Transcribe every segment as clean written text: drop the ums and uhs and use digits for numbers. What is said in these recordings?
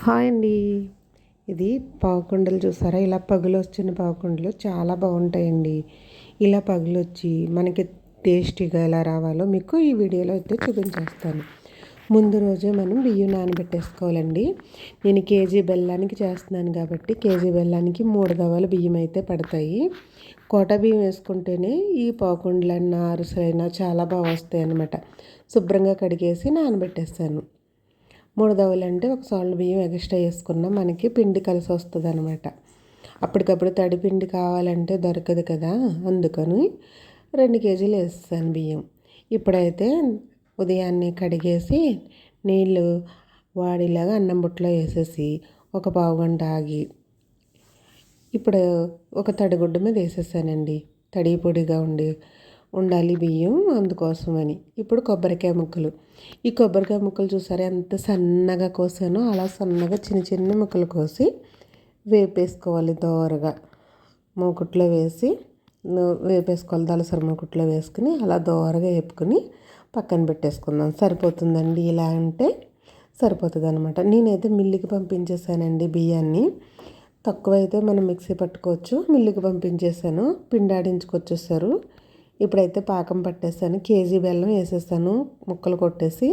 Hi అండి. ఇది పావుకుండలు చూసారా? ఇలా పగులు వచ్చిన పావుకుండలు చాలా బాగుంటాయండి. ఇలా పగులు వచ్చి మనకి టేస్టీగా ఎలా రావాలో మీకు ఈ వీడియోలో అయితే చూపించేస్తాను. ముందు రోజే మనం బియ్యం నానబెట్టేసుకోవాలండి. నేను కేజీ బెల్లానికి చేస్తున్నాను కాబట్టి కేజీ బెల్లానికి 3 గవ్వల బియ్యం అయితే పడతాయి. కోట బియ్యం వేసుకుంటేనే ఈ పావుకుండలైనా అరిసెలైనా చాలా బాగా వస్తాయి అన్నమాట. శుభ్రంగా కడిగేసి నానబెట్టేస్తాను. 3 దవలంటే ఒక సాల్ట్ బియ్యం ఎక్స్ట్రా వేసుకున్నా మనకి పిండి కలిసి వస్తుంది అనమాట. అప్పటికప్పుడు తడి పిండి కావాలంటే దొరకదు కదా, అందుకని 2 కేజీలు వేస్తాను బియ్యం. ఇప్పుడైతే ఉదయాన్నే కడిగేసి నీళ్ళు వాడిలాగా అన్నం బుట్టలో వేసేసి ఒక పావు గంట ఆగి ఇప్పుడు ఒక తడిగుడ్డ మీద వేసేసానండి. తడి పొడిగా ఉండాలి బియ్యం, అందుకోసమని. ఇప్పుడు కొబ్బరికాయ ముక్కలు. ఈ కొబ్బరికాయ ముక్కలు చూసారా ఎంత సన్నగా కోసానో, అలా సన్నగా చిన్న చిన్న ముక్కలు కోసి వేపేసుకోవాలి. దోరగా మూకుట్లో వేసి వేపేసుకోవాలి. దలసరి మూకుట్లో వేసుకుని అలా దోరగా వేపుకుని పక్కన పెట్టేసుకుందాం. సరిపోతుందండి. ఇలా అంటే సరిపోతుంది అనమాట. నేనైతే మిల్లుకి పంపించేసానండి బియ్యాన్ని. తక్కువైతే మనం మిక్సీ పట్టుకోవచ్చు. మిల్లుకి పంపించేసాను, పిండి ఆడించుకొచ్చేసారు. ఇప్పుడైతే పాకం పట్టేసాను. కేజీ బెల్లం వేసేసాను, ముక్కలు కొట్టేసి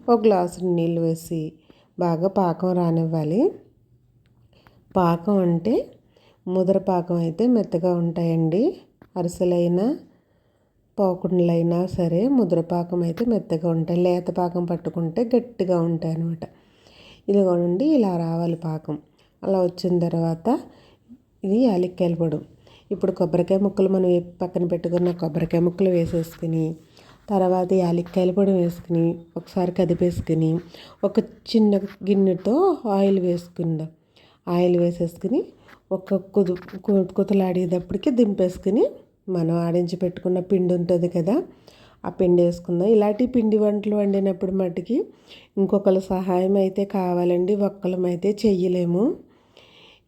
ఒక గ్లాసు నీళ్ళు వేసి బాగా పాకం రానివ్వాలి. పాకం అంటే ముదర పాకం అయితే మెత్తగా ఉంటాయండి. అరిసెలైనా పావుకుండలైనా సరే ముద్ర పాకం అయితే మెత్తగా ఉంటాయి. లేత పాకం పట్టుకుంటే గట్టిగా ఉంటాయి అన్నమాట. ఇదిగోనండి, ఇలా రావాలి పాకం. అలా వచ్చిన తర్వాత ఇది యాలక్కాయల పొడి. ఇప్పుడు కొబ్బరికాయ ముక్కలు మనం పక్కన పెట్టుకున్న కొబ్బరికాయ ముక్కలు వేసేసుకుని తర్వాత యాలక్కాయల పొడి వేసుకుని ఒకసారి కదిపేసుకుని ఒక చిన్న గిన్నెతో ఆయిల్ వేసుకుందాం. ఆయిల్ వేసేసుకుని ఒక కుతలాడేటప్పటికి దింపేసుకుని మనం ఆడించి పెట్టుకున్న పిండి ఉంటుంది కదా, ఆ పిండి వేసుకుందాం. ఇలాంటి పిండి వంటలు వండినప్పుడు మట్టుకి ఇంకొకరి సహాయం అయితే కావాలండి, ఒక్కలమైతే చెయ్యలేము.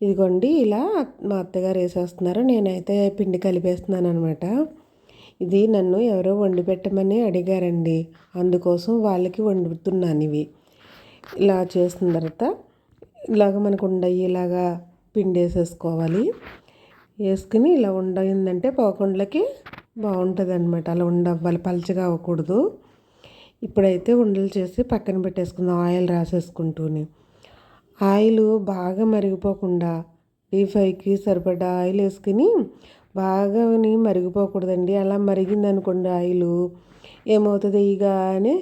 ఇదిగోండి, ఇలా మా అత్తగారు వేసేస్తున్నారు, నేనైతే పిండి కలిపేస్తున్నాను అనమాట. ఇది నన్ను ఎవరో వండి పెట్టమని అడిగారండి, అందుకోసం వాళ్ళకి వండుతున్నాను. ఇవి ఇలా చేసిన తర్వాత ఇలాగ మనకు ఉండయి ఇలాగా పిండి వేసేసుకోవాలి. వేసుకుని ఇలా ఉండయిందంటే పావుకుండలకి బాగుంటుంది అనమాట. అలా ఉండవ్వాలి, పలచగా అవ్వకూడదు. ఇప్పుడైతే ఉండలు చేసి పక్కన పెట్టేసుకుందాం. ఆయిల్ రాసేసుకుంటూనే ఆయిల్ బాగా మరిగిపోకుండా డీప్ ఫ్రైకి సరిపడా ఆయిల్ వేసుకుని బాగా మరిగిపోకూడదండి. అలా మరిగిందనుకోండి ఆయిల్ ఏమవుతుంది, ఇగానే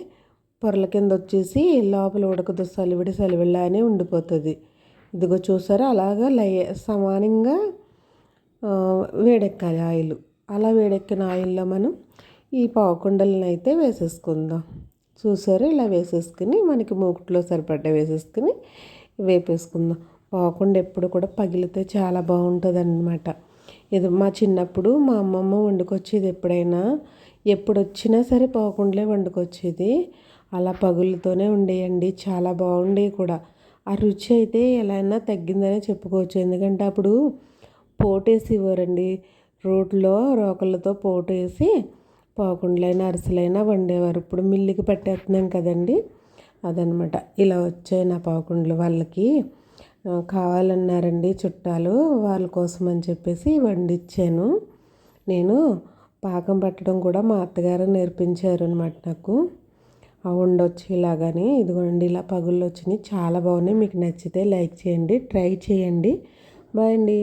పొరల కింద వచ్చేసి లోపల ఉడకదు, సలివిడిలానే ఉండిపోతుంది. ఇదిగో చూసారా, అలాగా సమానంగా వేడెక్కాలి ఆయిల్. అలా వేడెక్కిన ఆయిల్లో మనం ఈ పావుకుండలను అయితే వేసేసుకుందాం. చూసారా, ఇలా వేసేసుకుని మనకి మూకుట్లో సరిపడ్డ వేసేసుకుని వేపేసుకుందాం. పావుకుండ ఎప్పుడు కూడా పగిలితే చాలా బాగుంటుంది అన్నమాట. ఇది మా చిన్నప్పుడు మా అమ్మమ్మ వండుకొచ్చేది. ఎప్పుడు వచ్చినా సరే పావుకుండలే వండుకొచ్చేది. అలా పగుళ్ళతోనే ఉండేయండి, చాలా బాగుండేవి కూడా. ఆ రుచి అయితే ఎలా అయినా తగ్గిందనే చెప్పుకోవచ్చు. ఎందుకంటే అప్పుడు పోటేసి ఇవ్వరండి, రోకళ్ళతో పోటేసి పావుకుండలైనా అరిసెలైనా వండేవారు. ఇప్పుడు మిల్లుకి పట్టేస్తున్నాం కదండి, అదనమాట. ఇలా వచ్చాయి నా పావుకుండలు. వాళ్ళకి కావాలన్నారండి చుట్టాలు, వాళ్ళ కోసం అని చెప్పేసి వండిచ్చాను. నేను పాకం పట్టడం కూడా మా అత్తగారు నేర్పించారు అనమాట నాకు. ఉండొచ్చు ఇలాగని. ఇదిగోండి, ఇలా పగుళ్ళు వచ్చినాయి, చాలా బాగున్నాయి. మీకు నచ్చితే లైక్ చేయండి, ట్రై చేయండి. బాయ్ అండి.